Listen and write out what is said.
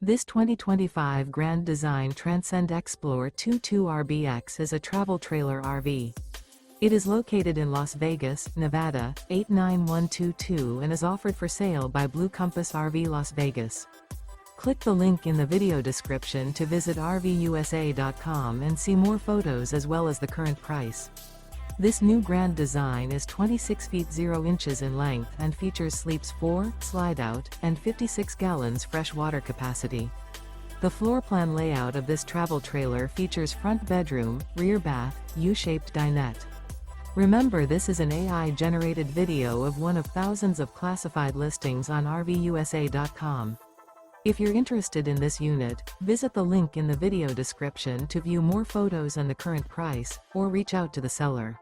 This 2025 Grand Design Transcend Xplor 22RBX is a travel trailer RV. It is located in Las Vegas, Nevada, 89122 and is offered for sale by Blue Compass RV Las Vegas. Click the link in the video description to visit RVUSA.com and see more photos as well as the current price. This new Grand Design is 26 feet 0 inches in length and features sleeps 4, slide-out, and 56 gallons fresh water capacity. The floor plan layout of this travel trailer features front bedroom, rear bath, U-shaped dinette. Remember, this is an AI-generated video of one of thousands of classified listings on RVUSA.com. If you're interested in this unit, visit the link in the video description to view more photos and the current price, or reach out to the seller.